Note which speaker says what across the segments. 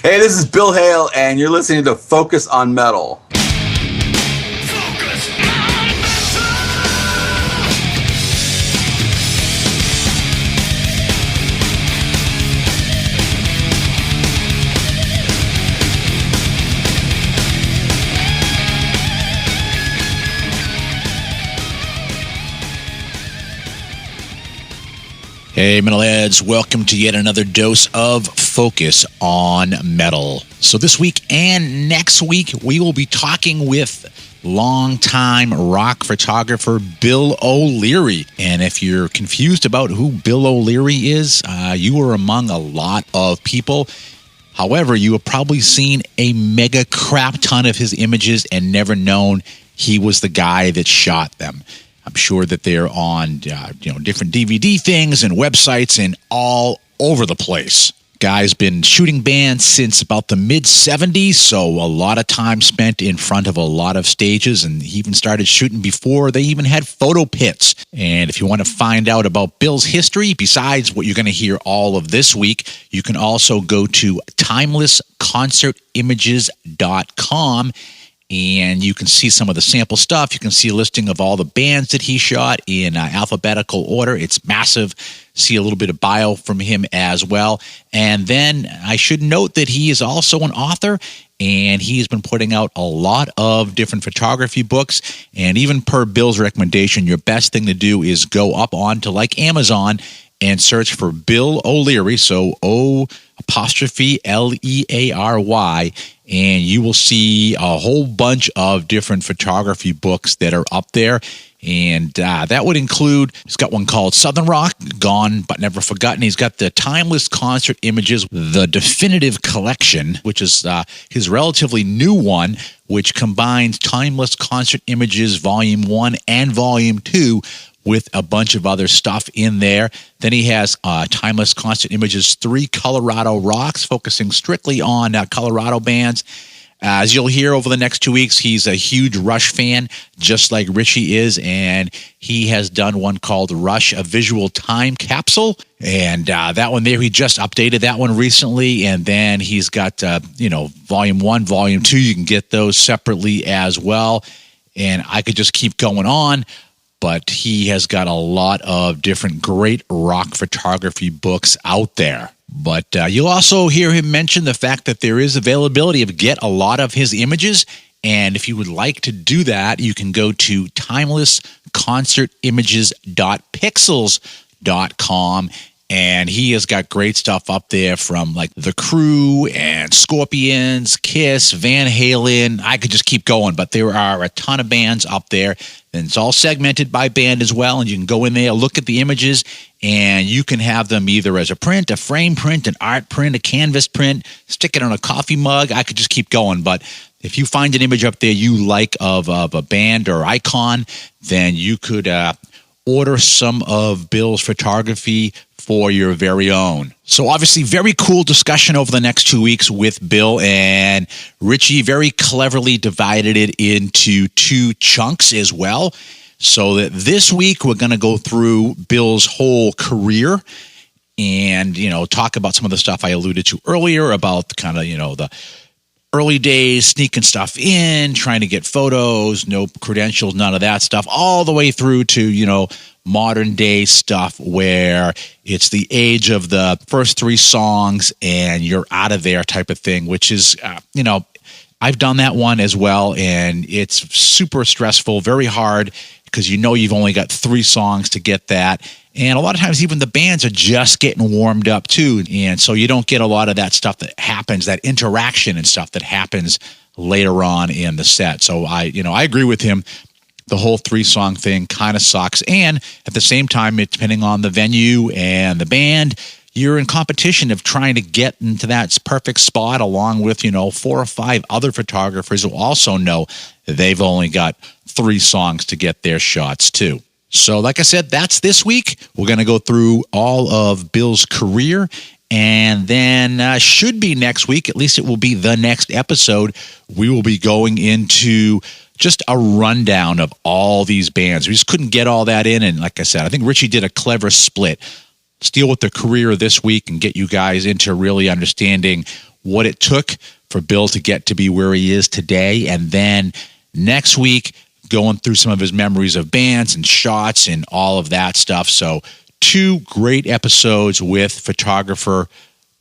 Speaker 1: Hey, this is Bill Hale, and you're listening to Focus on Metal.
Speaker 2: Hey, Metalheads, welcome to yet another dose of Focus on Metal. So this week and next week, we will be talking with longtime rock photographer Bill O'Leary. And if you're confused about who Bill O'Leary is, you are among a lot of people. However, you have probably seen a mega crap ton of his images and never known he was the guy that shot them. I'm sure that they're on different DVD things and websites and all over the place. Guy's been shooting bands since about the mid-'70s, so a lot of time spent in front of a lot of stages, and he even started shooting before they even had photo pits. And if you want to find out about Bill's history, besides what you're going to hear all of this week, you can also go to timelessconcertimages.com. And you can see some of the sample stuff. You can see a listing of all the bands that he shot in alphabetical order. It's massive. See a little bit of bio from him as well. And then I should note that he is also an author, and he has been putting out a lot of different photography books. And even per Bill's recommendation, your best thing to do is go up onto like Amazon and search for Bill O'Leary, so O''Leary, and you will see a whole bunch of different photography books that are up there. And that would include, he's got one called Southern Rock, Gone But Never Forgotten. He's got the Timeless Concert Images, the Definitive Collection, which is his relatively new one, which combines Timeless Concert Images Volume 1 and Volume 2 with a bunch of other stuff in there. Then he has Timeless Concert Images 3 Colorado Rocks, focusing strictly on Colorado bands. As you'll hear over the next 2 weeks, he's a huge Rush fan, just like Richie is, and he has done one called Rush, a Visual Time Capsule. And that one there, he just updated that one recently, and then he's got, Volume 1, Volume 2. You can get those separately as well, and I could just keep going on. But he has got a lot of different great rock photography books out there. But you'll also hear him mention the fact that there is availability of get a lot of his images. And if you would like to do that, you can go to timelessconcertimages.pixels.com. And he has got great stuff up there from like The Crew and Scorpions, Kiss, Van Halen. I could just keep going, but there are a ton of bands up there. And it's all segmented by band as well. And you can go in there, look at the images, and you can have them either as a print, a frame print, an art print, a canvas print, stick it on a coffee mug. I could just keep going. But if you find an image up there you like of a band or icon, then you could order some of Bill's photography for your very own. So obviously very cool discussion over the next 2 weeks with Bill, and Richie very cleverly divided it into 2 chunks as well. So that this week we're going to go through Bill's whole career and, talk about some of the stuff I alluded to earlier about kind of, the early days, sneaking stuff in, trying to get photos, no credentials, none of that stuff, all the way through to, modern day stuff where it's the age of the first 3 songs and you're out of there type of thing, which is, I've done that one as well, and it's super stressful, very hard, because you've only got 3 songs to get that. And a lot of times even the bands are just getting warmed up too. And so you don't get a lot of that stuff that happens, that interaction and stuff that happens later on in the set. So I agree with him. The whole 3-song thing kind of sucks. And at the same time, depending on the venue and the band, you're in competition of trying to get into that perfect spot along with, 4 or 5 other photographers who also know they've only got 3 songs to get their shots too. So like I said, that's this week. We're going to go through all of Bill's career. And then should be next week, at least it will be the next episode, we will be going into just a rundown of all these bands. We just couldn't get all that in. And like I said, I think Richie did a clever split. Let's deal with the career this week and get you guys into really understanding what it took for Bill to get to be where he is today. And then next week, going through some of his memories of bands and shots and all of that stuff. So 2 great episodes with photographer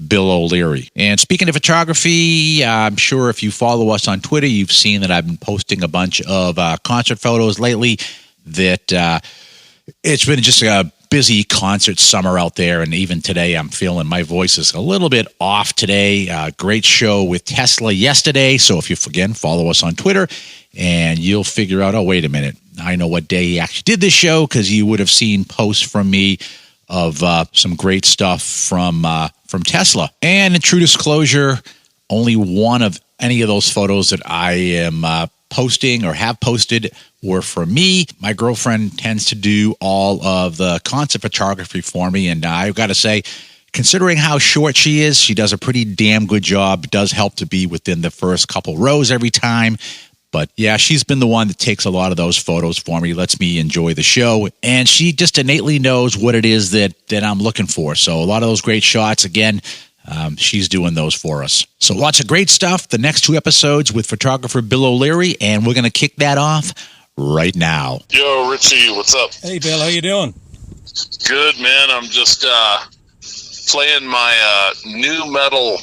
Speaker 2: Bill O'Leary. And speaking of photography, I'm sure if you follow us on Twitter, you've seen that I've been posting a bunch of concert photos lately. That it's been just a busy concert summer out there, and even today I'm feeling my voice is a little bit off today. Great show with Tesla yesterday, so if you, again, follow us on Twitter, and you'll figure out, oh, wait a minute, I know what day he actually did this show, because you would have seen posts from me of some great stuff from Tesla. And in true disclosure, only one of any of those photos that I am posting or have posted were for me. My girlfriend tends to do all of the concert photography for me, and I've got to say, considering how short she is, she does a pretty damn good job. It does help to be within the first couple rows every time. But yeah, she's been the one that takes a lot of those photos for me, lets me enjoy the show, and she just innately knows what it is that I'm looking for. So a lot of those great shots, again, she's doing those for us. So lots of great stuff. The next 2 episodes with photographer Bill O'Leary, and we're going to kick that off right now.
Speaker 3: Yo, Richie, what's up?
Speaker 4: Hey, Bill, how you doing?
Speaker 3: Good, man. I'm just playing my new metal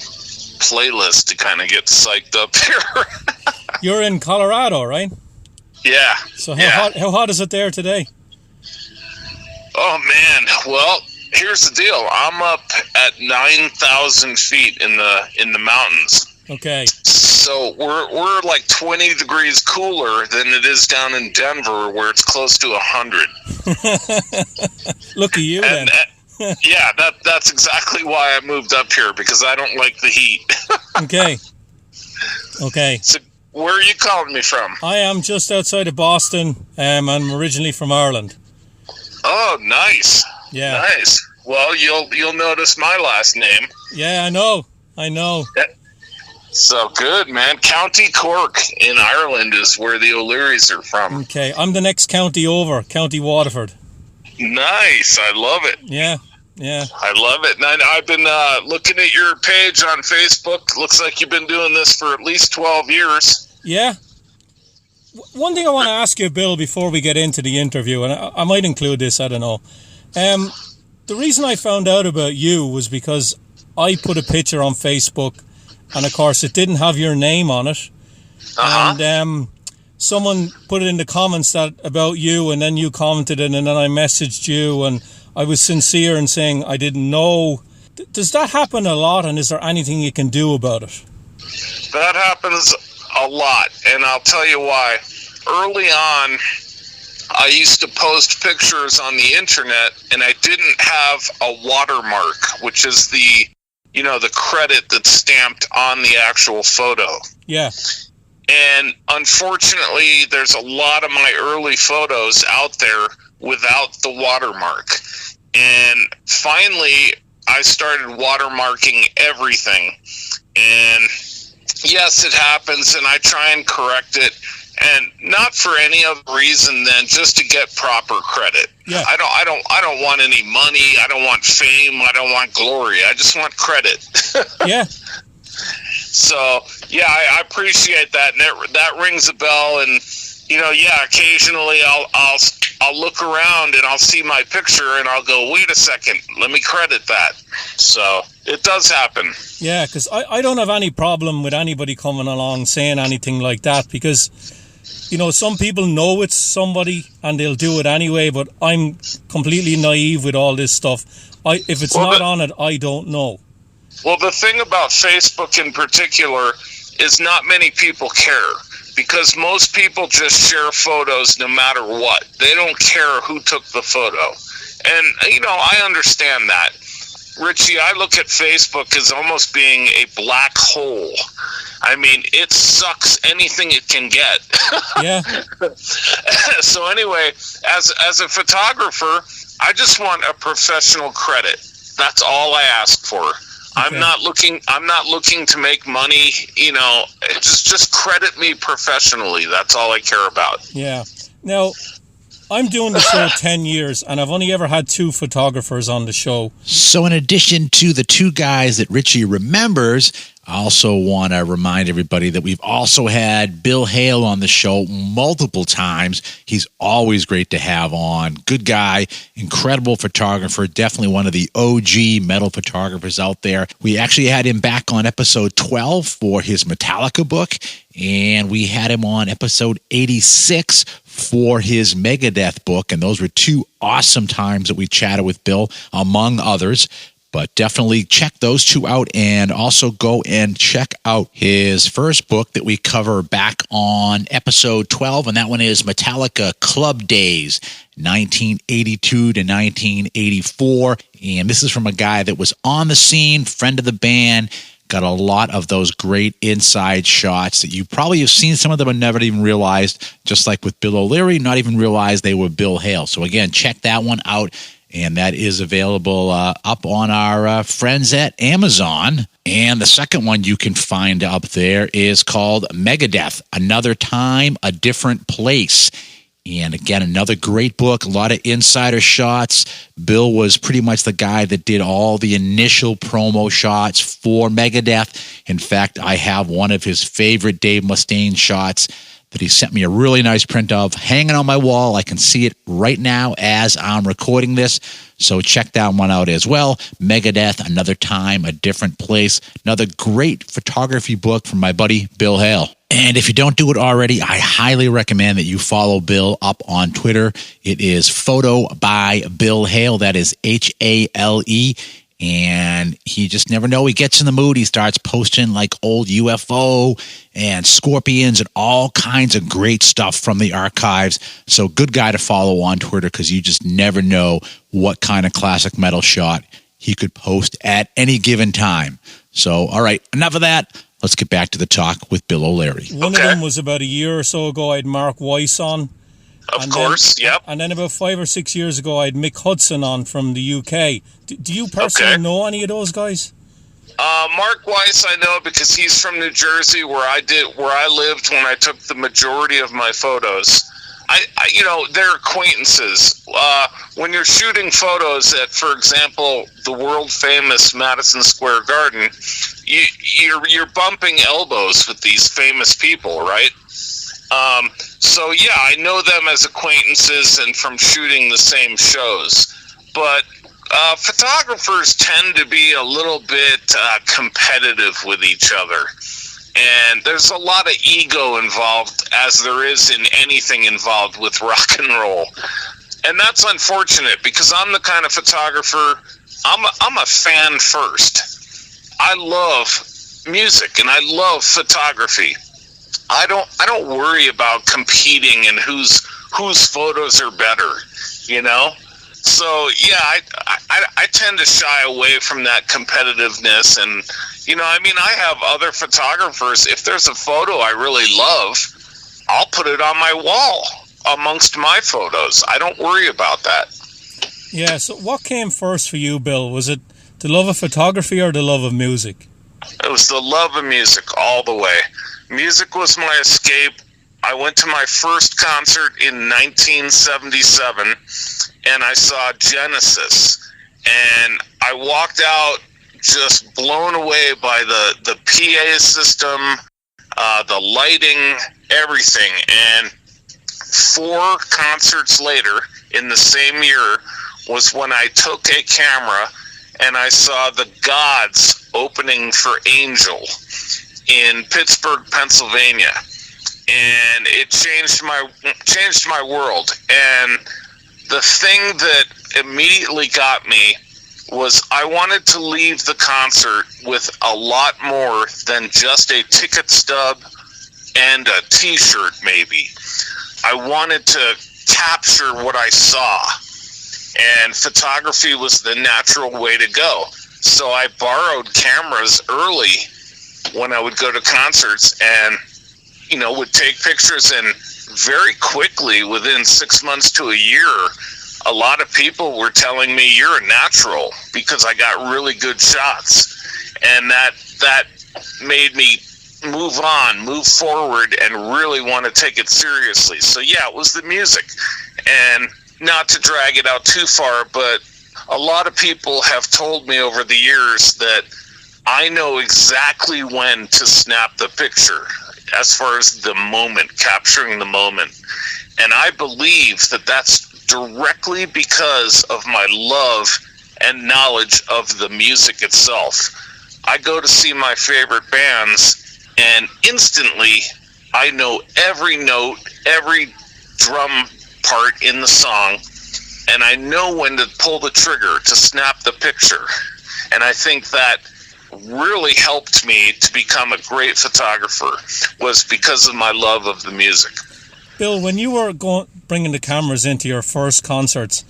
Speaker 3: playlist to kind of get psyched up here.
Speaker 4: You're in Colorado, right?
Speaker 3: Yeah.
Speaker 4: So how hot is it there today?
Speaker 3: Oh, man. Well, here's the deal. I'm up at 9,000 feet in the mountains.
Speaker 4: Okay.
Speaker 3: So we're like 20 degrees cooler than it is down in Denver, where it's close to 100.
Speaker 4: Look at you,
Speaker 3: and,
Speaker 4: then.
Speaker 3: Yeah, that's exactly why I moved up here, because I don't like the heat.
Speaker 4: Okay.
Speaker 3: So where are you calling me from?
Speaker 4: I am just outside of Boston. I'm originally from Ireland.
Speaker 3: Oh, nice.
Speaker 4: Yeah.
Speaker 3: Nice. Well, you'll notice my last name.
Speaker 4: Yeah, I know.
Speaker 3: Yeah. So good, man. County Cork in Ireland is where the O'Learys are from.
Speaker 4: Okay, I'm the next county over, County Waterford.
Speaker 3: Nice. I love it.
Speaker 4: Yeah.
Speaker 3: I love it. And I've been looking at your page on Facebook. Looks like you've been doing this for at least 12 years.
Speaker 4: Yeah. One thing I want to ask you, Bill, before we get into the interview, and I might include this, I don't know. The reason I found out about you was because I put a picture on Facebook, and of course it didn't have your name on it.
Speaker 3: Uh-huh.
Speaker 4: And someone put it in the comments that about you, and then you commented it, and then I messaged you, and I was sincere in saying I didn't know. Does that happen a lot, and is there anything you can do about it?
Speaker 3: That happens a lot, and I'll tell you why. Early on, I used to post pictures on the internet, and I didn't have a watermark, which is the credit that's stamped on the actual photo.
Speaker 4: Yeah.
Speaker 3: And unfortunately, there's a lot of my early photos out there without the watermark. And finally, I started watermarking everything. And yes, it happens, and I try and correct it. And not for any other reason than just to get proper credit.
Speaker 4: Yeah.
Speaker 3: I don't want any money. I don't want fame. I don't want glory. I just want credit.
Speaker 4: Yeah.
Speaker 3: So yeah, I appreciate that, and that rings a bell. And occasionally I'll look around and I'll see my picture and I'll go, wait a second, let me credit that. So it does happen.
Speaker 4: Yeah, because I don't have any problem with anybody coming along saying anything like that, because some people know it's somebody and they'll do it anyway, but I'm completely naive with all this stuff. If it's not on it, I don't know.
Speaker 3: Well, the thing about Facebook in particular is not many people care, because most people just share photos no matter what. They don't care who took the photo. And, I understand that. Richie, I look at Facebook as almost being a black hole. I mean, it sucks anything it can get.
Speaker 4: Yeah.
Speaker 3: So anyway, as a photographer, I just want a professional credit. That's all I ask for. Okay. I'm not looking to make money, just credit me professionally. That's all I care about.
Speaker 4: Yeah. Now, I'm doing the show 10 years, and I've only ever had 2 photographers on the show.
Speaker 2: So in addition to the 2 guys that Richie remembers, I also want to remind everybody that we've also had Bill Hale on the show multiple times. He's always great to have on. Good guy, incredible photographer, definitely one of the OG metal photographers out there. We actually had him back on episode 12 for his Metallica book, and we had him on episode 86 for his Megadeth book, and those were two awesome times that we chatted with Bill, among others. But definitely check those two out, and also go and check out his first book that we cover back on episode 12, and that one is Metallica Club Days, 1982 to 1984. And this is from a guy that was on the scene, friend of the band, got a lot of those great inside shots that you probably have seen some of them and never even realized, just like with Bill O'Leary, not even realized they were Bill Hale. So again, check that one out. And that is available up on our friends at Amazon. And the second one you can find up there is called Megadeth, Another Time, A Different Place. And again, another great book, a lot of insider shots. Bill was pretty much the guy that did all the initial promo shots for Megadeth. In fact, I have one of his favorite Dave Mustaine shots that he sent me a really nice print of hanging on my wall. I can see it right now as I'm recording this. So check that one out as well. Megadeth, Another Time, A Different Place. Another great photography book from my buddy Bill Hale. And if you don't do it already, I highly recommend that you follow Bill up on Twitter. It is Photo by Bill Hale. That is Hale. And he just never know. He gets in the mood. He starts posting like old UFO and scorpions and all kinds of great stuff from the archives. So good guy to follow on Twitter, because you just never know what kind of classic metal shot he could post at any given time. So, all right, enough of that. Let's get back to the talk with Bill O'Leary.
Speaker 4: One of them was about a year or so ago. I had Mark Weiss on.
Speaker 3: Of course, yep.
Speaker 4: And then about 5 or 6 years ago, I had Mick Hudson on from the UK. Do you personally know any of those guys?
Speaker 3: Mark Weiss, I know because he's from New Jersey, where I lived when I took the majority of my photos. They're acquaintances. When you're shooting photos at, for example, the world famous Madison Square Garden, you're bumping elbows with these famous people, right? So yeah, I know them as acquaintances and from shooting the same shows. But photographers tend to be a little bit competitive with each other. And there's a lot of ego involved, as there is in anything involved with rock and roll. And that's unfortunate, because I'm the kind of photographer, I'm a fan first. I love music and I love photography. I don't worry about competing and whose photos are better, you know? So yeah, I tend to shy away from that competitiveness. And I have other photographers. If there's a photo I really love, I'll put it on my wall amongst my photos. I don't worry about that.
Speaker 4: Yeah, so what came first for you, Bill? Was it the love of photography or the love of music?
Speaker 3: It was the love of music all the way. Music was my escape. I went to my first concert in 1977, and I saw Genesis. And I walked out just blown away by the PA system, the lighting, everything. And 4 concerts later in the same year was when I took a camera and I saw the Gods opening for Angel in Pittsburgh, Pennsylvania. And it changed my world. And the thing that immediately got me was I wanted to leave the concert with a lot more than just a ticket stub and a t-shirt, maybe. I wanted to capture what I saw, and photography was the natural way to go. So I borrowed cameras early when I would go to concerts and, would take pictures, and very quickly, within 6 months to a year, a lot of people were telling me, you're a natural, because I got really good shots. And that made me move forward, and really want to take it seriously. So yeah, it was the music. And not to drag it out too far, but a lot of people have told me over the years that I know exactly when to snap the picture as far as the moment, capturing the moment. And I believe that that's directly because of my love and knowledge of the music itself. I go to see my favorite bands, and instantly I know every note, every drum part in the song, and I know when to pull the trigger to snap the picture. And I think that really helped me to become a great photographer, was because of my love of the music.
Speaker 4: Bill, when you were bringing the cameras into your first concerts,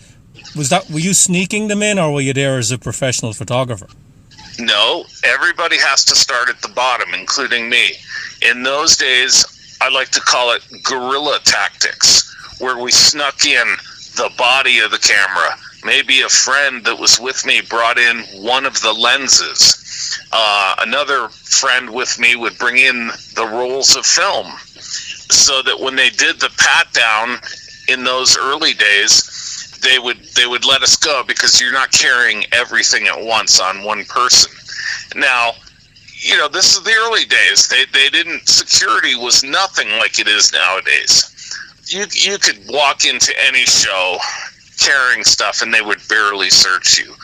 Speaker 4: were you sneaking them in, or were you there as a professional photographer?
Speaker 3: No, everybody has to start at the bottom, including me. In those days, I like to call it guerrilla tactics, where we snuck in the body of the camera. Maybe a friend that was with me brought in one of the lenses. Another friend with me would bring in the rolls of film, so that when they did the pat down in those early days, they would let us go, because you're not carrying everything at once on one person. Now, you know, this is the early days. They didn't, security was nothing like it is nowadays. You could walk into any show carrying stuff and they would barely search you.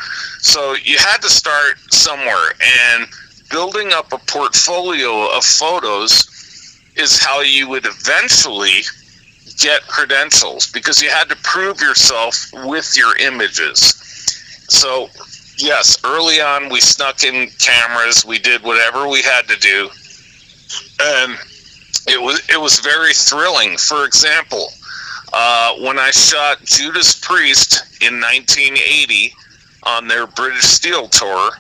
Speaker 3: So you had to start somewhere, and building up a portfolio of photos is how you would eventually get credentials, because you had to prove yourself with your images. So yes, early on we snuck in cameras, we did whatever we had to do, and it was very thrilling. For example, when I shot Judas Priest in 1980 on their British Steel tour,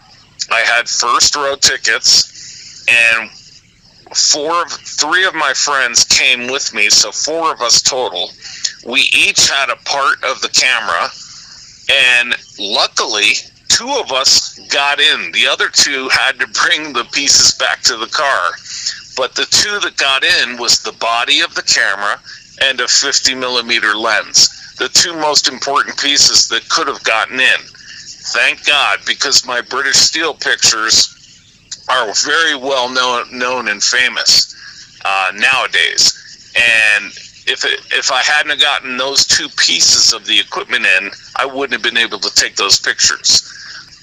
Speaker 3: I had first row tickets, and three of my friends came with me, so four of us total. We each had a part of the camera, and luckily two of us got in. The other two had to bring the pieces back to the car, but the two that got in was the body of the camera and a 50 millimeter lens, the two most important pieces that could have gotten in. Thank God, because my British Steel pictures are very well known and famous nowadays. And if I hadn't gotten those two pieces of the equipment in, I wouldn't have been able to take those pictures.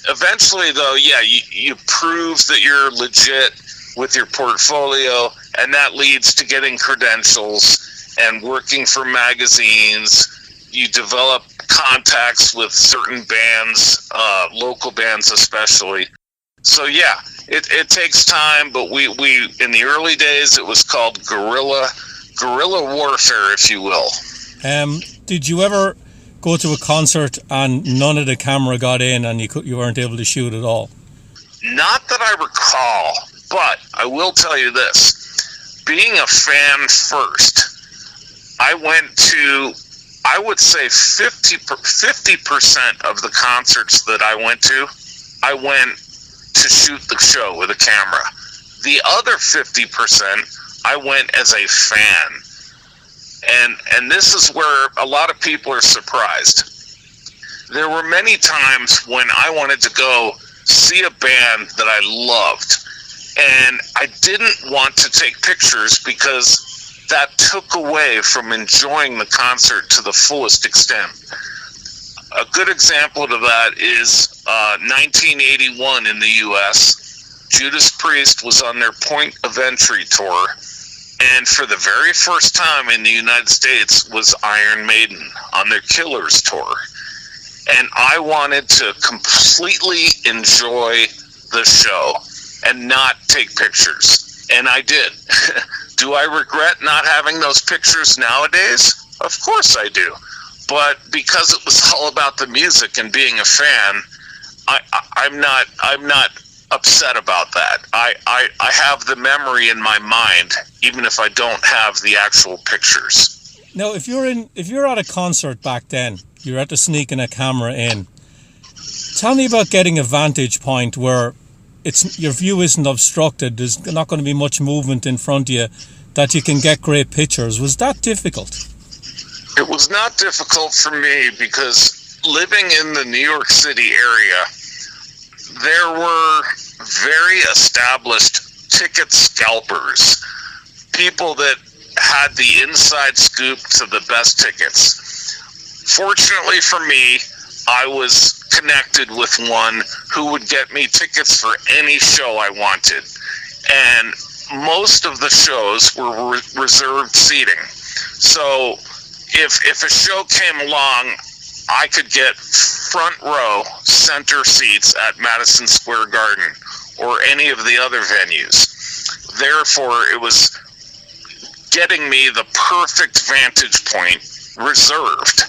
Speaker 3: Eventually, though, yeah, you prove that you're legit with your portfolio, and that leads to getting credentials and working for magazines. You develop contacts with certain bands, local bands especially. So yeah, it takes time, but we in the early days it was called guerrilla warfare, if you will.
Speaker 4: Did you ever go to a concert and none of the camera got in and you weren't able to shoot at all?
Speaker 3: Not that I recall, but I will tell you this. Being a fan first, I went to, I would say 50% of the concerts that I went to, I went to shoot the show with a camera. The other 50%, I went as a fan. And this is where a lot of people are surprised. There were many times when I wanted to go see a band that I loved, and I didn't want to take pictures because that took away from enjoying the concert to the fullest extent. A good example of that is 1981 in the U.S. Judas Priest was on their Point of Entry tour, and for the very first time in the United States was Iron Maiden on their Killers tour. And I wanted to completely enjoy the show and not take pictures. And I did. Do I regret not having those pictures nowadays? Of course I do. But because it was all about the music and being a fan, I'm not upset about that. I have the memory in my mind, even if I don't have the actual pictures.
Speaker 4: Now, if you're at a concert back then, you're at the sneaking a camera in. Tell me about getting a vantage point where your view isn't obstructed. There's not going to be much movement in front of you, that you can get great pictures. Was that difficult?
Speaker 3: It was not difficult for me, because living in the New York City area, there were very established ticket scalpers, people that had the inside scoop to the best tickets. Fortunately for me, I was connected with one who would get me tickets for any show I wanted. And most of the shows were reserved seating. So if a show came along, I could get front row center seats at Madison Square Garden or any of the other venues. Therefore, it was getting me the perfect vantage point reserved.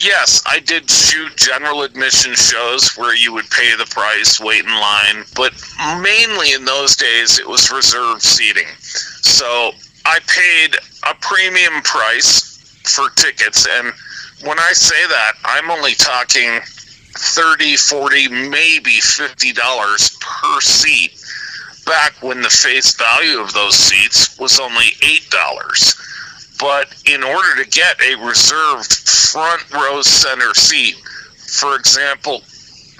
Speaker 3: Yes, I did shoot general admission shows where you would pay the price, wait in line, but mainly in those days it was reserved seating. So I paid a premium price for tickets, and when I say that, I'm only talking $30, $40, maybe $50 per seat, back when the face value of those seats was only $8. But in order to get a reserved front row center seat, for example,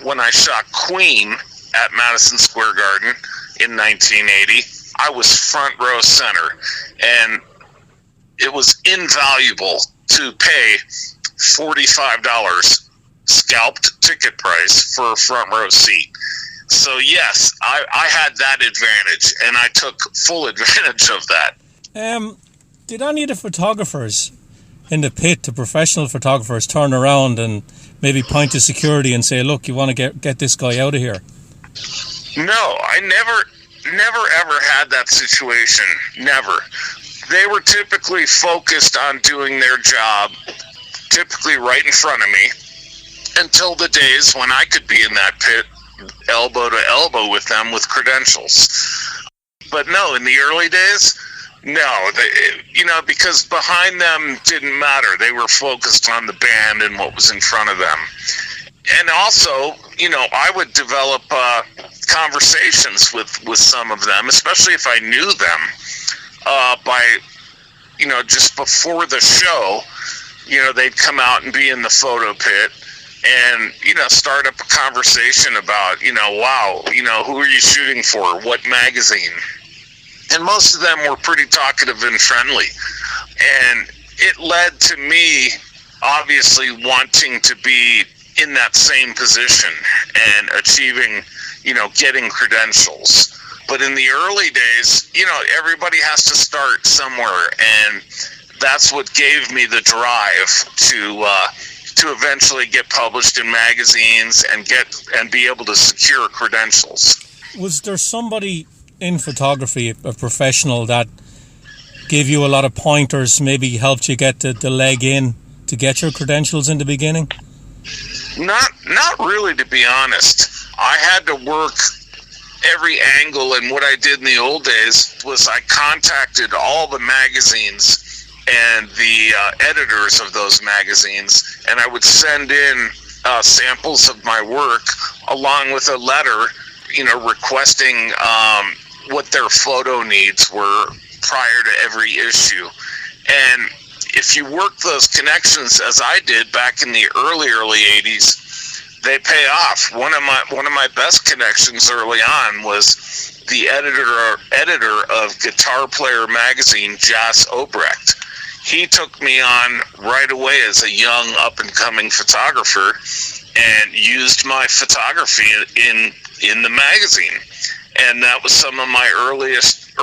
Speaker 3: when I shot Queen at Madison Square Garden in 1980, I was front row center, and it was invaluable to pay $45 scalped ticket price for a front row seat. So yes, I had that advantage, and I took full advantage of that.
Speaker 4: Did any of the photographers in the pit, the professional photographers, turn around and maybe point to security and say, look, you want to get this guy out of here?
Speaker 3: No, I never ever had that situation. Never. They were typically focused on doing their job, typically right in front of me, until the days when I could be in that pit elbow to elbow with them with credentials. But no, in the early days, no, because behind them didn't matter. They were focused on the band and what was in front of them. And also, I would develop conversations with some of them, especially if I knew them, by, just before the show, they'd come out and be in the photo pit and, start up a conversation about, wow, who are you shooting for? What magazine? And most of them were pretty talkative and friendly. And it led to me, obviously, wanting to be in that same position and achieving, getting credentials. But in the early days, everybody has to start somewhere. And that's what gave me the drive to eventually get published in magazines and be able to secure credentials.
Speaker 4: Was there somebody in photography, a professional, that gave you a lot of pointers, maybe helped you get the leg in to get your credentials in the beginning?
Speaker 3: Not really, to be honest. I had to work every angle, and what I did in the old days was I contacted all the magazines and the editors of those magazines, and I would send in samples of my work along with a letter, requesting what their photo needs were prior to every issue. And if you work those connections as I did back in the early 80s, they pay off. One of my best connections early on was the editor of Guitar Player magazine, Jas Obrecht. He took me on right away as a young up-and-coming photographer and used my photography in the magazine. And that was some of my earliest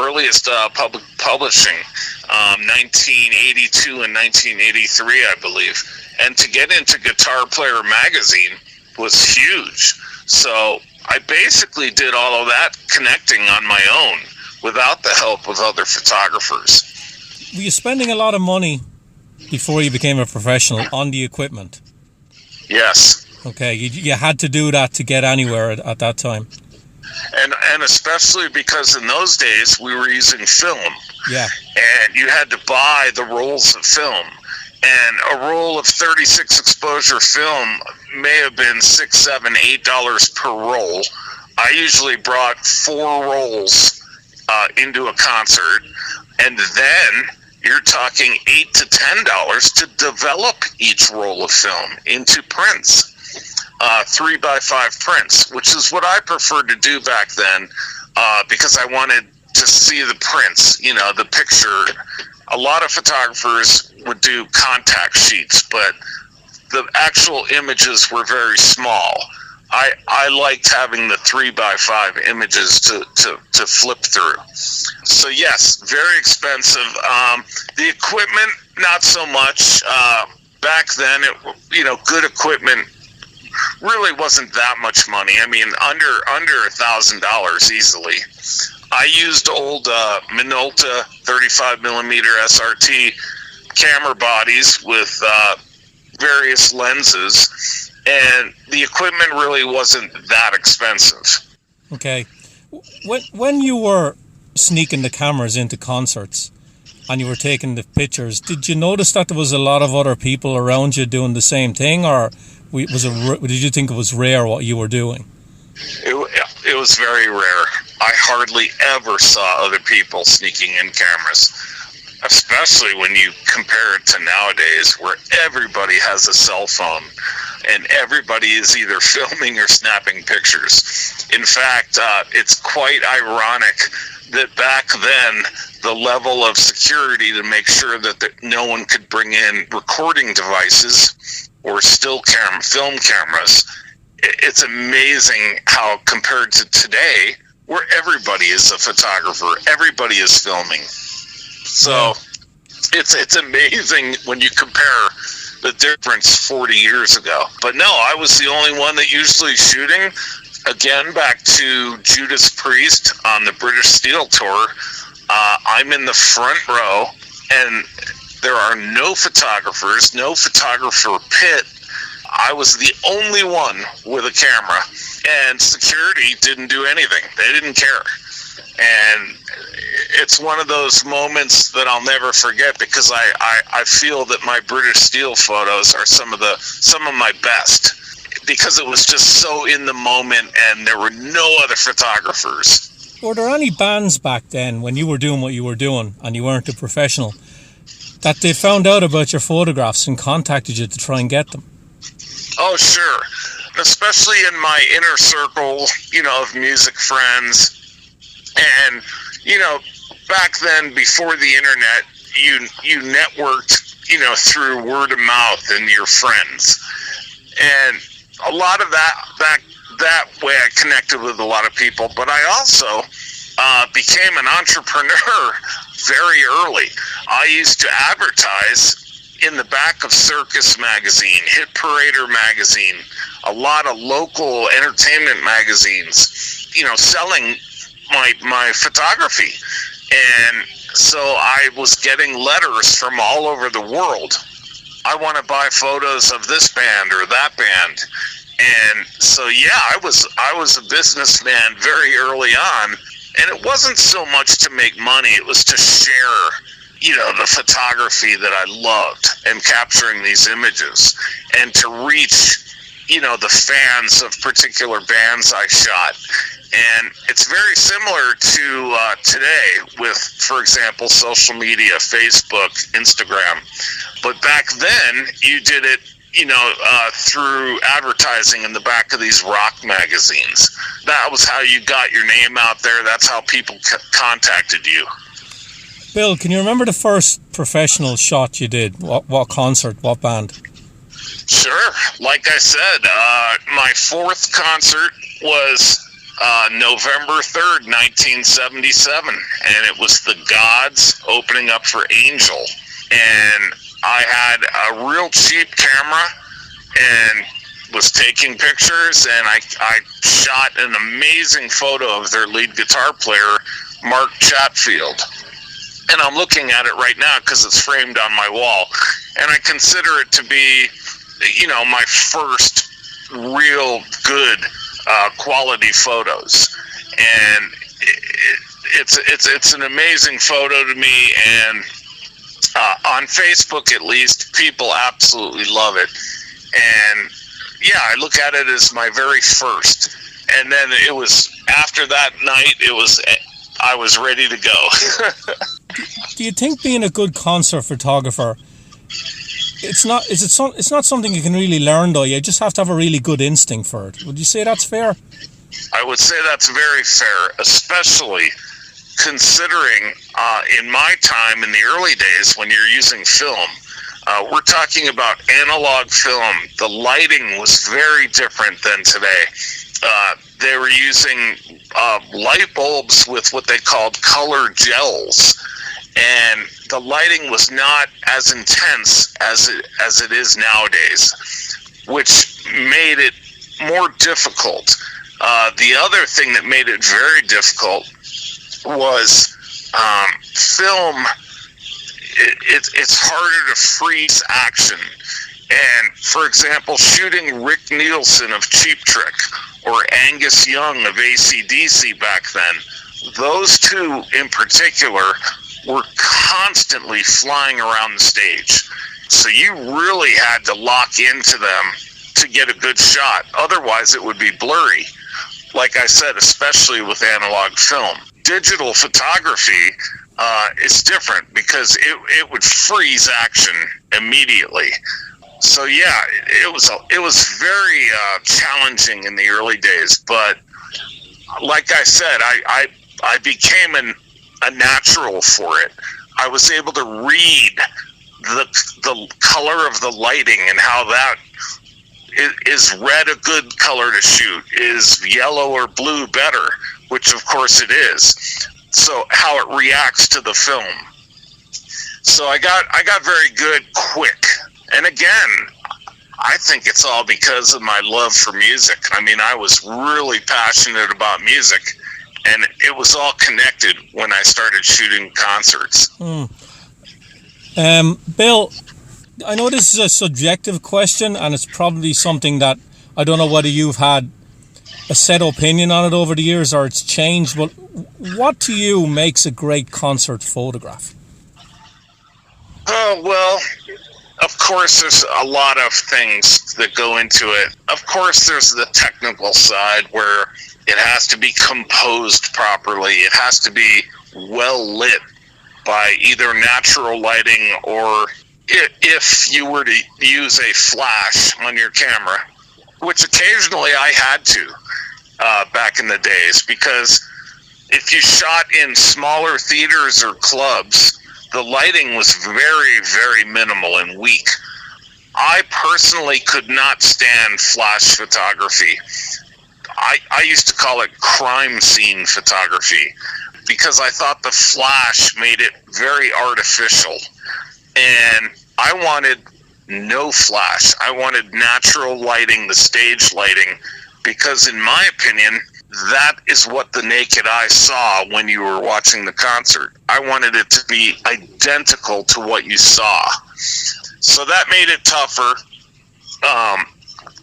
Speaker 3: public publishing, 1982 and 1983, I believe. And to get into Guitar Player magazine was huge. So I basically did all of that connecting on my own without the help of other photographers.
Speaker 4: Were you spending a lot of money before you became a professional on the equipment?
Speaker 3: Yes.
Speaker 4: Okay, you had to do that to get anywhere at that time.
Speaker 3: And especially because in those days we were using film.
Speaker 4: Yeah. And
Speaker 3: you had to buy the rolls of film. And a roll of 36 exposure film may have been $6, $7, $8 per roll. I usually brought 4 rolls into a concert, and then you're talking $8 to $10 to develop each roll of film into prints. 3x5 prints, which is what I preferred to do back then, because I wanted to see the prints, the picture. A lot of photographers would do contact sheets, but the actual images were very small. I liked having the 3x5 images to flip through. So yes, very expensive. The equipment, not so much. Back then, good equipment really wasn't that much money. I mean, under $1,000 easily. I used old Minolta 35mm SRT camera bodies with various lenses, and the equipment really wasn't that expensive.
Speaker 4: Okay. When you were sneaking the cameras into concerts and you were taking the pictures, did you notice that there was a lot of other people around you doing the same thing, or did you think it was rare what you were doing?
Speaker 3: It was very rare. I hardly ever saw other people sneaking in cameras, especially when you compare it to nowadays, where everybody has a cell phone and everybody is either filming or snapping pictures. In fact, it's quite ironic that back then the level of security to make sure that no one could bring in recording devices or film cameras, it's amazing how compared to today, where everybody is a photographer, everybody is filming. So it's amazing when you compare the difference 40 years ago. But no, I was the only one that usually shooting. Again, back to Judas Priest on the British Steel Tour, I'm in the front row, and there are no photographers, no photographer pit. I was the only one with a camera, and security didn't do anything. They didn't care. And it's one of those moments that I'll never forget, because I feel that my British Steel photos are some of my best, because it was just so in the moment and there were no other photographers.
Speaker 4: Were there any bands back then, when you were doing what you were doing and you weren't a professional, that they found out about your photographs and contacted you to try and get them?
Speaker 3: Oh, sure. Especially in my inner circle, of music friends. And, back then, before the internet, you networked, through word of mouth and your friends. And a lot of that way I connected with a lot of people. But I also became an entrepreneur very early. I used to advertise in the back of Circus Magazine, Hit Parader Magazine, a lot of local entertainment magazines, selling my photography. And so I was getting letters from all over the world. I want to buy photos of this band or that band. And so, I was a businessman very early on. And it wasn't so much to make money, it was to share the photography that I loved and capturing these images, and to reach, the fans of particular bands I shot. And it's very similar to today with, for example, social media, Facebook, Instagram. But back then, you did it, through advertising in the back of these rock magazines. That was how you got your name out there. That's how people contacted you.
Speaker 4: Bill, can you remember the first professional shot you did? What concert? What band?
Speaker 3: Sure. Like I said, my fourth concert was November 3rd, 1977. And it was the Gods opening up for Angel. And I had a real cheap camera and was taking pictures. And I shot an amazing photo of their lead guitar player, Mark Chatfield. And I'm looking at it right now because it's framed on my wall. And I consider it to be, my first real good quality photos. And it's an amazing photo to me. And on Facebook, at least, people absolutely love it. And I look at it as my very first. And then it was, after that night, I was ready to go.
Speaker 4: Do you think being a good concert photographer it's not. It's not something you can really learn, though. You just have to have a really good instinct for it. Would you say that's fair?
Speaker 3: I would say that's very fair, especially considering in my time in the early days when you're using film. We're talking about analog film. The lighting was very different than today. They were using light bulbs with what they called color gels, and the lighting was not as intense as it is nowadays, which made it more difficult. The other thing that made it very difficult was film. It's harder to freeze action. And, for example, shooting Rick Nielsen of Cheap Trick or Angus Young of AC/DC back then, those two in particular were constantly flying around the stage. So you really had to lock into them to get a good shot. Otherwise, it would be blurry. Like I said, especially with analog film. Digital photography is different because it would freeze action immediately. So yeah, it was very challenging in the early days. But like I said, I became a natural for it. I was able to read the color of the lighting and how that is red a good color to shoot, is yellow or blue better, which of course it is. So how it reacts to the film. So I got very good quick. And again, I think it's all because of my love for music. I mean, I was really passionate about music, and it was all connected when I started shooting concerts.
Speaker 4: Bill, I know this is a subjective question, and it's probably something that I don't know whether you've had a set opinion on it over the years or it's changed, but what to you makes a great concert photograph?
Speaker 3: Oh, well, of course, there's a lot of things that go into it. Of course, there's the technical side where it has to be composed properly. It has to be well lit by either natural lighting or if you were to use a flash on your camera, which occasionally I had to back in the days, because if you shot in smaller theaters or clubs, the lighting was very, very minimal and weak. I personally could not stand flash photography. I used to call it crime scene photography because I thought the flash made it very artificial. And I wanted no flash. I wanted natural lighting, the stage lighting, because in my opinion, that is what the naked eye saw when you were watching the concert. I wanted it to be identical to what you saw. So that made it tougher.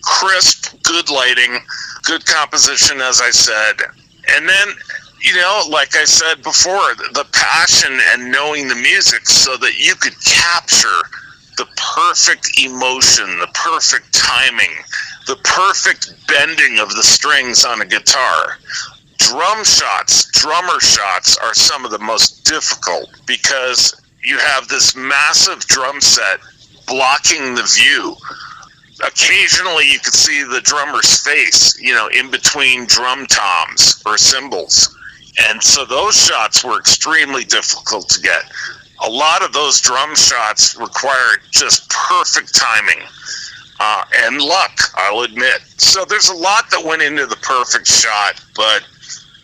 Speaker 3: Crisp, good lighting, good composition, as I said. And then, you know, like I said before, the passion and knowing the music so that you could capture the perfect emotion, the perfect timing, the perfect bending of the strings on a guitar. Drummer shots are some of the most difficult because you have this massive drum set blocking the view. Occasionally you could see the drummer's face, you know, in between drum toms or cymbals. And so those shots were extremely difficult to get. A lot of those drum shots required just perfect timing and luck, I'll admit. So there's a lot that went into the perfect shot, but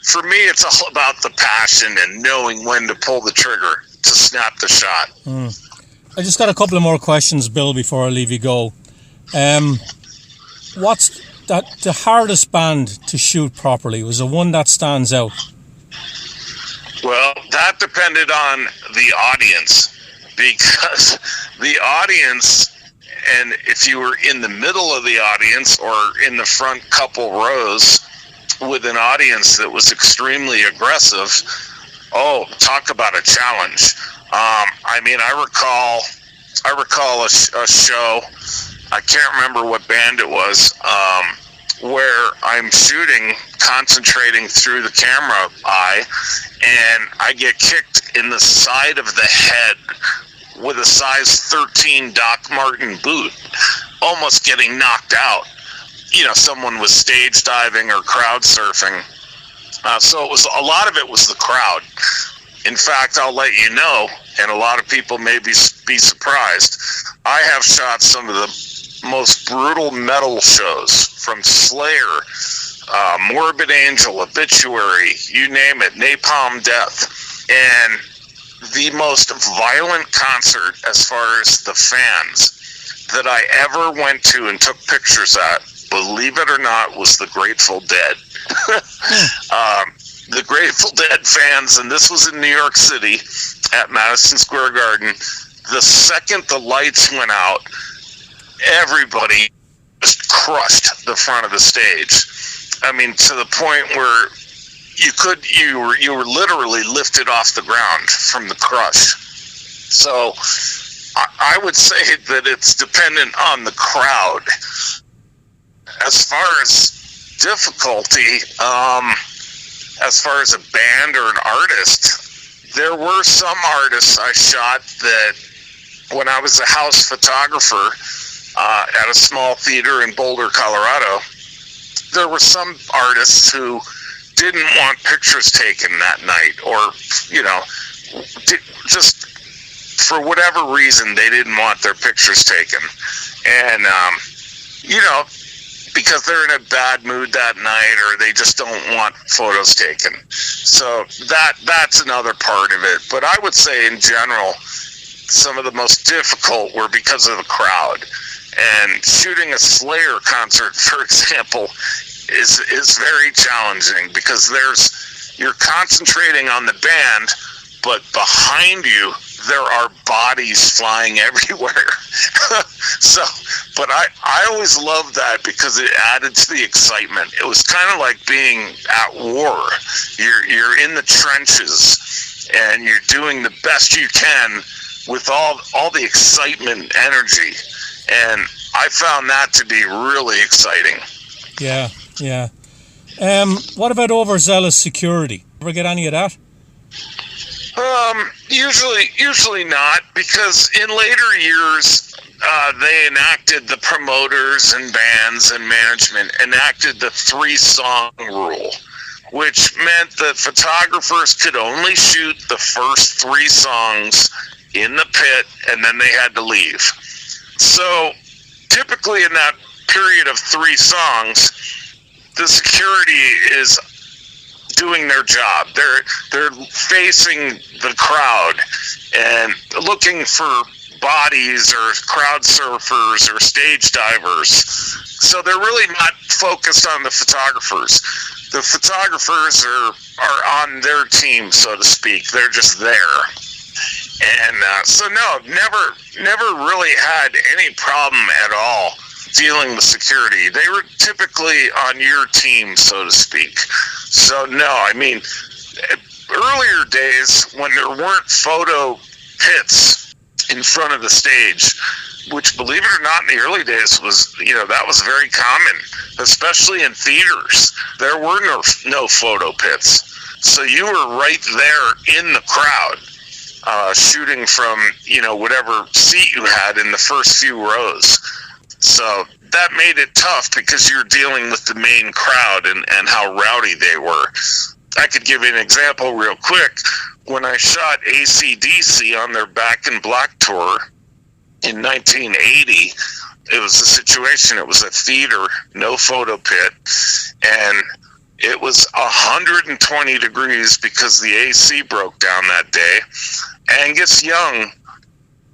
Speaker 3: for me, it's all about the passion and knowing when to pull the trigger to snap the shot.
Speaker 4: I just got a couple of more questions, Bill, before I leave you go. What's the hardest band to shoot properly? Was there one that stands out?
Speaker 3: Well, that depended on the audience, because the audience, and if you were in the middle of the audience or in the front couple rows with an audience that was extremely aggressive, oh, talk about a challenge. I mean, I recall a show, I can't remember what band it was, where I'm shooting, concentrating through the camera eye, and I get kicked in the side of the head with a size 13 Doc Marten boot, almost getting knocked out. Someone was stage diving or crowd surfing. So it was, a lot of it was the crowd. In fact, I'll let you know, and a lot of people may be surprised, I have shot some of the most brutal metal shows, from Slayer, Morbid Angel, Obituary, you name it, Napalm Death. And the most violent concert, as far as the fans, that I ever went to and took pictures at, believe it or not, was the Grateful Dead. The Grateful Dead fans, and this was in New York City at Madison Square Garden, the second the lights went out, everybody just crushed the front of the stage. I mean, to the point where you were literally lifted off the ground from the crush. So I would say that it's dependent on the crowd. As far as difficulty, as far as a band or an artist, there were some artists I shot that, when I was a house photographer at a small theater in Boulder, Colorado, there were some artists who didn't want pictures taken that night, or, just for whatever reason, they didn't want their pictures taken. And, because they're in a bad mood that night, or they just don't want photos taken. So that's another part of it. But I would say in general, some of the most difficult were because of the crowd. And shooting a Slayer concert, for example, is very challenging, because you're concentrating on the band, but behind you there are bodies flying everywhere. But I always loved that, because it added to the excitement. It was kind of like being at war. You're in the trenches, and you're doing the best you can with all the excitement and energy. And I found that to be really exciting.
Speaker 4: Yeah. What about Overzealous Security? Ever get any of that?
Speaker 3: Usually not, because in later years, they enacted, the promoters and bands and management enacted the 3-song rule, which meant that photographers could only shoot the first 3 songs in the pit, and then they had to leave. So typically in that period of 3 songs, the security is doing their job. They're facing the crowd and looking for bodies or crowd surfers or stage divers. So they're really not focused on the photographers. The photographers are on their team, so to speak. They're just there. And so no, never really had any problem at all dealing with security. They were typically on your team, so to speak. So no, I mean, earlier days when there weren't photo pits in front of the stage, which, believe it or not, in the early days was, that was very common, especially in theaters. There were no photo pits. So you were right there in the crowd, shooting from, whatever seat you had in the first few rows. So that made it tough, because you're dealing with the main crowd and how rowdy they were. I could give you an example real quick. When I shot AC/DC on their Back in Black tour in 1980, it was a situation. It was a theater, no photo pit, and it was 120 degrees because the AC broke down that day. Angus Young,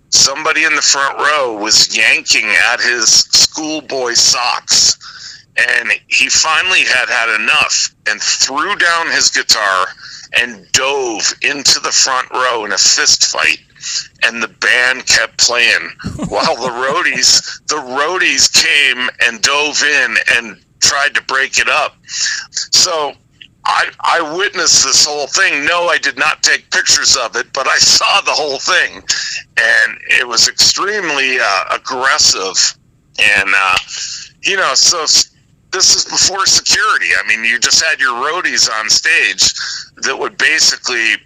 Speaker 3: somebody in the front row, was yanking at his schoolboy socks, and he finally had enough and threw down his guitar and dove into the front row in a fist fight, and the band kept playing while the roadies came and dove in and tried to break it up. So I witnessed this whole thing. No, I did not take pictures of it, but I saw the whole thing, and it was extremely aggressive. And, so this is before security. I mean, you just had your roadies on stage that would basically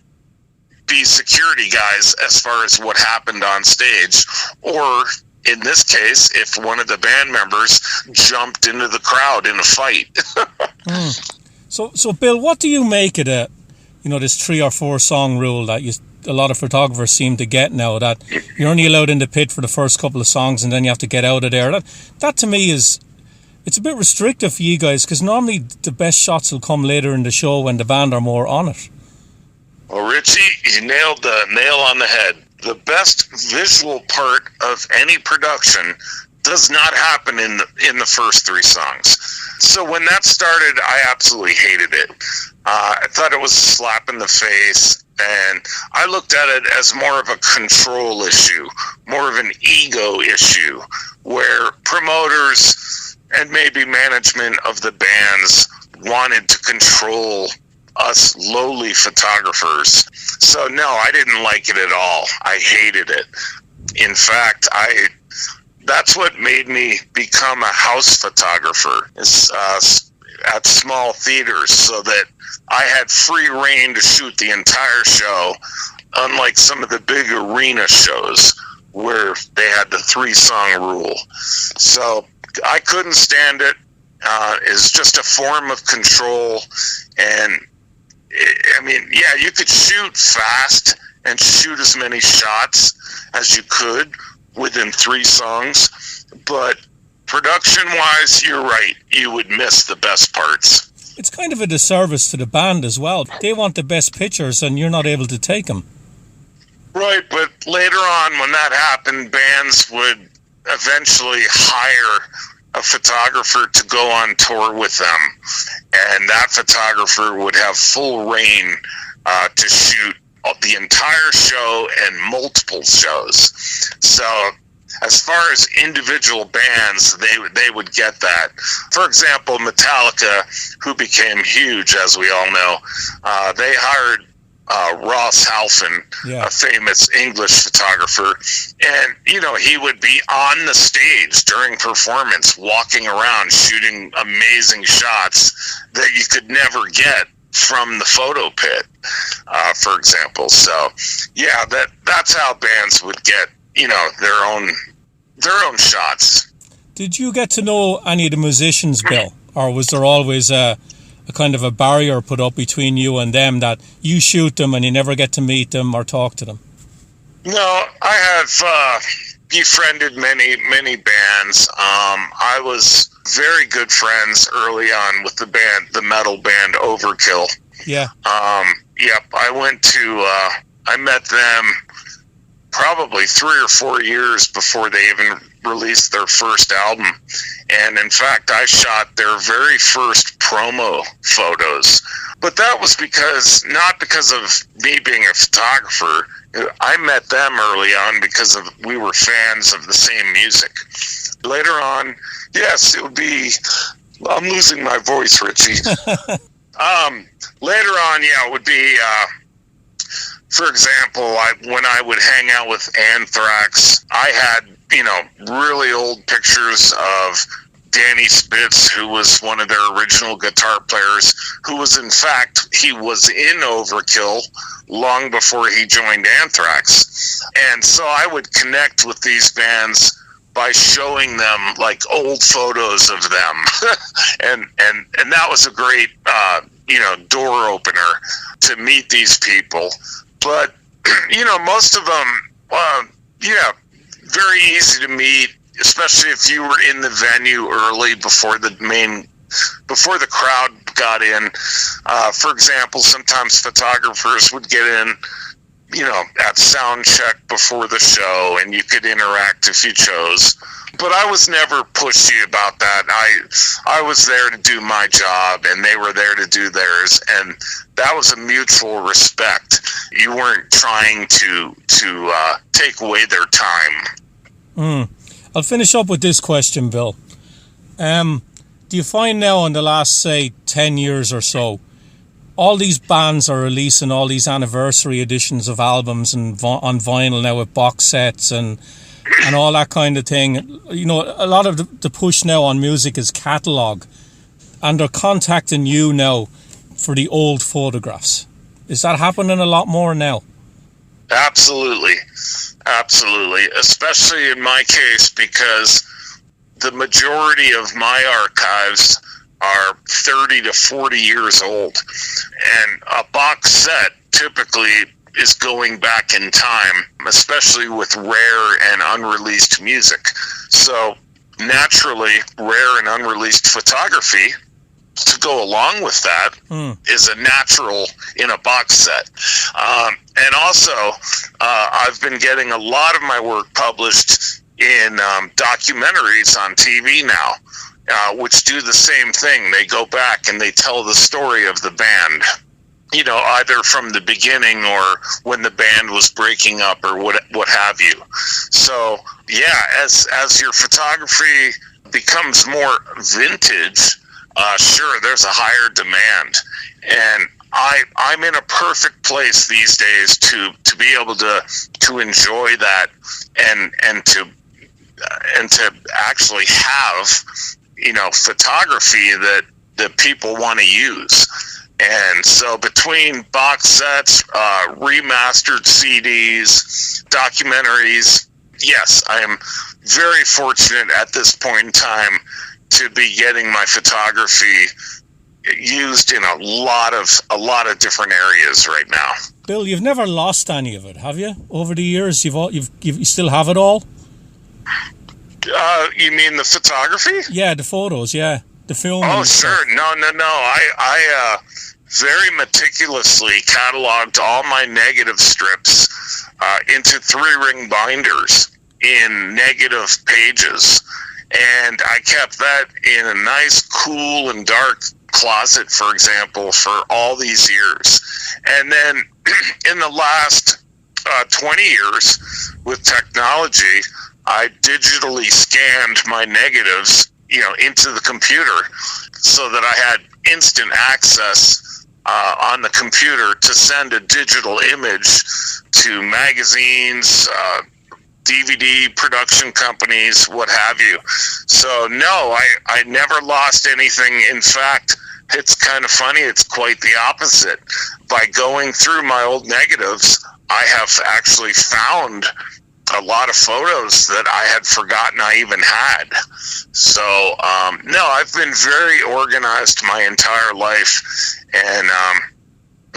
Speaker 3: be security guys as far as what happened on stage, or in this case, if one of the band members jumped into the crowd in a fight.
Speaker 4: So Bill, what do you make of this 3 or 4 song rule that a lot of photographers seem to get now, that you're only allowed in the pit for the first couple of songs and then you have to get out of there? That to me it's a bit restrictive for you guys, because normally the best shots will come later in the show when the band are more on it.
Speaker 3: Well, Richie, you nailed the nail on the head. The best visual part of any production does not happen in the first 3 songs. So when that started, I absolutely hated it. I thought it was a slap in the face, and I looked at it as more of a control issue, more of an ego issue, where promoters and maybe management of the bands wanted to control us lowly photographers. So no, I didn't like it at all. I hated it. In fact, that's what made me become a house photographer, is at small theaters, so that I had free reign to shoot the entire show, unlike some of the big arena shows where they had the 3-song rule. So I couldn't stand it. It's just a form of control. And I mean, yeah, you could shoot fast and shoot as many shots as you could within 3 songs, but production-wise, you're right. You would miss the best parts.
Speaker 4: It's kind of a disservice to the band as well. They want the best pictures and you're not able to take them.
Speaker 3: Right, but later on when that happened, bands would eventually hire a photographer to go on tour with them, and that photographer would have full reign to shoot the entire show and multiple shows. So as far as individual bands, they would get that. For example, Metallica, who became huge, as we all know, they hired Ross Halfin, a famous English photographer, and he would be on the stage during performance, walking around shooting amazing shots that you could never get from the photo pit, for example. So yeah, that's how bands would get their own shots.
Speaker 4: Did you get to know any of the musicians, Bill, or was there always a kind of a barrier put up between you and them, that you shoot them and you never get to meet them or talk to them?
Speaker 3: No, I have befriended many bands. I was very good friends early on with the metal band Overkill.
Speaker 4: Yeah.
Speaker 3: Yep. I met them probably 3 or 4 years before they even released their first album. And in fact, I shot their very first promo photos. But that was not because of me being a photographer. I met them early on because we were fans of the same music. Later on, yes, it would be, I'm losing my voice, Richie. Later on, yeah, it would be, for example, when I would hang out with Anthrax, I had, really old pictures of Danny Spitz, who was one of their original guitar players, who was, in fact, he was in Overkill long before he joined Anthrax. And so I would connect with these bands by showing them like old photos of them. and that was a great, door opener to meet these people. But, most of them, very easy to meet, especially if you were in the venue early before the crowd got in. For example, sometimes photographers would get in, at sound check before the show, and you could interact if you chose. But I was never pushy about that. I was there to do my job, and they were there to do theirs, and that was a mutual respect. You weren't trying to take away their time.
Speaker 4: I'll finish up with this question, Bill. Do you find now in the last, say, 10 years or so, all these bands are releasing all these anniversary editions of albums and on vinyl now with box sets and all that kind of thing? A lot of the push now on music is catalogue, and they're contacting you now for the old photographs. Is that happening a lot more now?
Speaker 3: Absolutely. Absolutely. Especially in my case, because the majority of my archives are 30 to 40 years old. And a box set typically is going back in time, especially with rare and unreleased music. So naturally, rare and unreleased photography to go along with that is a natural in a box set. And also, I've been getting a lot of my work published in documentaries on TV now, which do the same thing. They go back and they tell the story of the band, you know, either from the beginning or when the band was breaking up or what have you. So, yeah, as your photography becomes more vintage, sure, there's a higher demand. And I'm in a perfect place these days to be able to enjoy that and to actually have, you know, photography that people want to use. And so between box sets, remastered CDs, documentaries, yes, I am very fortunate at this point in time to be getting my photography used in a lot of different areas right now.
Speaker 4: Bill, you've never lost any of it, have you? Over the years, you still have it all?
Speaker 3: You mean the photography?
Speaker 4: Yeah, the photos, yeah. The film.
Speaker 3: Oh, sure. No. I very meticulously cataloged all my negative strips into 3-ring binders in negative pages. And I kept that in a nice, cool, and dark closet, for example, for all these years. And then in the last 20 years with technology, I digitally scanned my negatives, you know, into the computer so that I had instant access on the computer to send a digital image to magazines, DVD production companies, what have you. So no, I never lost anything. In fact, it's kind of funny. It's quite the opposite. By going through my old negatives, I have actually found a lot of photos that I had forgotten I even had. So, no, I've been very organized my entire life. And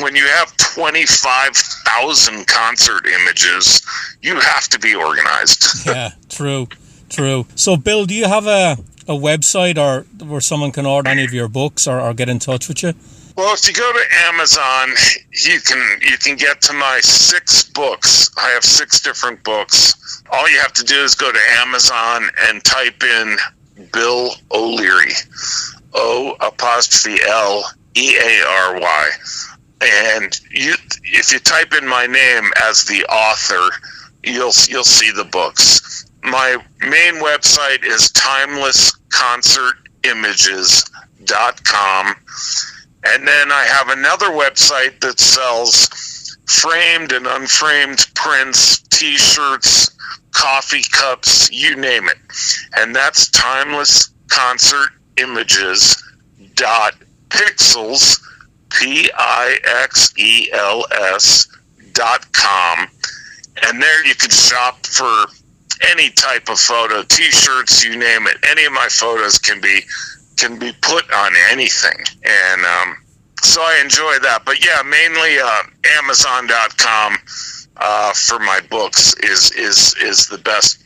Speaker 3: when you have 25,000 concert images, you have to be organized.
Speaker 4: Yeah, true. So, Bill, do you have a website or where someone can order any of your books or get in touch with you?
Speaker 3: Well, if you go to Amazon, you can get to my 6 books. I have 6 different books. All you have to do is go to Amazon and type in Bill O'Leary, O''Leary. And if you type in my name as the author, you'll see the books. My main website is timelessconcertimages.com. And then I have another website that sells framed and unframed prints, T-shirts, coffee cups, you name it. And that's timelessconcertimages.pixels, Pixels.com. And there you can shop for any type of photo, T-shirts, you name it. Any of my photos can be put on anything. And so I enjoy that. But yeah, mainly Amazon.com for my books is the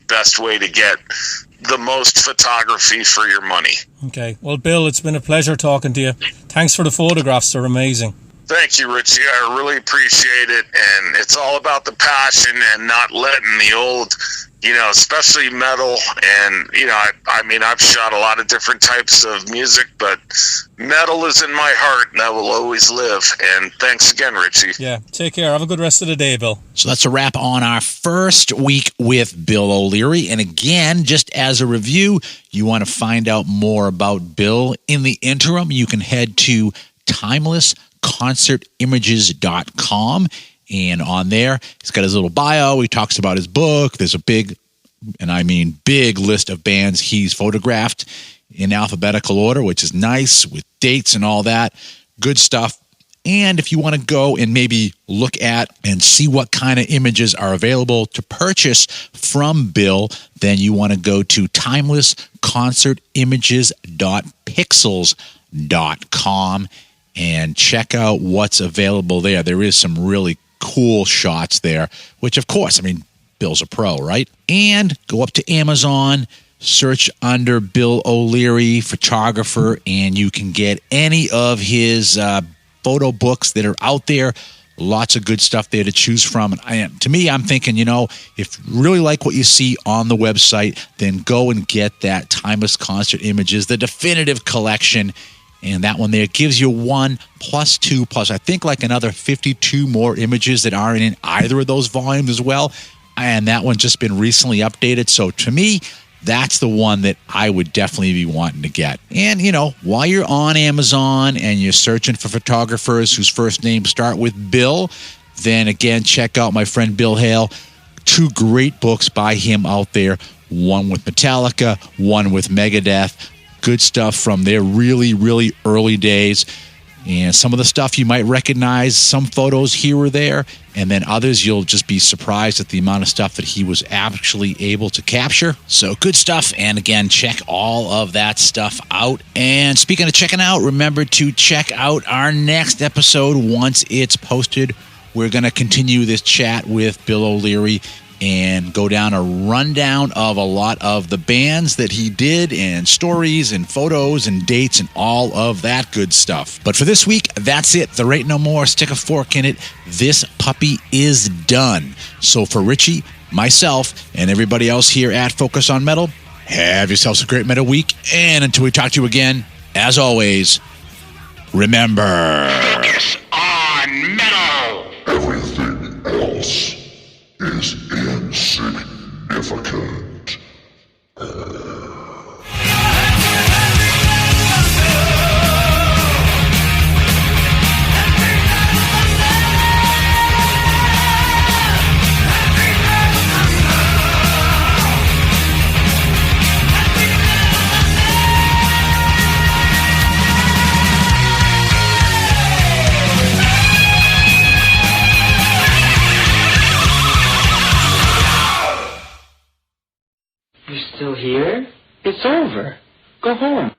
Speaker 3: best way to get the most photography for your money.
Speaker 4: Okay. Well, Bill, it's been a pleasure talking to you. Thanks for the photographs. They're amazing.
Speaker 3: Thank you, Richie. I really appreciate it. And it's all about the passion and not letting the old, you know, especially metal. And, you know, I mean, I've shot a lot of different types of music, but metal is in my heart and that will always live. And thanks again, Richie.
Speaker 4: Yeah. Take care. Have a good rest of the day, Bill.
Speaker 2: So that's a wrap on our first week with Bill O'Leary. And again, just as a review, you want to find out more about Bill. In the interim, you can head to timelessconcertimages.com. And on there, he's got his little bio. He talks about his book. There's a big, and I mean big, list of bands he's photographed in alphabetical order, which is nice with dates and all that. Good stuff. And if you want to go and maybe look at and see what kind of images are available to purchase from Bill, then you want to go to timelessconcertimages.pixels.com and check out what's available there. There is some really cool shots there, which of course, I mean, Bill's a pro, right? And go up to Amazon, search under Bill O'Leary, photographer, and you can get any of his photo books that are out there. Lots of good stuff there to choose from. And to me, I'm thinking, you know, if you really like what you see on the website, then go and get that Timeless Concert Images, the definitive collection. And that one there gives you 1 plus 2 plus, I think, like another 52 more images that aren't in either of those volumes as well. And that one's just been recently updated. So to me, that's the one that I would definitely be wanting to get. And, you know, while you're on Amazon and you're searching for photographers whose first names start with Bill, then again, check out my friend Bill Hale. 2 great books by him out there. One with Metallica, one with Megadeth. Good stuff from their really, really early days. And some of the stuff you might recognize, some photos here or there, and then others you'll just be surprised at the amount of stuff that he was actually able to capture. So good stuff. And again, check all of that stuff out. And speaking of checking out, remember to check out our next episode once it's posted. We're going to continue this chat with Bill O'Leary and go down a rundown of a lot of the bands that he did and stories and photos and dates and all of that good stuff. But for this week, that's it. There ain't no more. Stick a fork in it. This puppy is done. So for Richie, myself, and everybody else here at Focus on Metal, have yourselves a great metal week. And until we talk to you again, as always, remember... Focus on Metal!
Speaker 5: Everything else is insignificant.
Speaker 6: You're still here? It's over. Go home.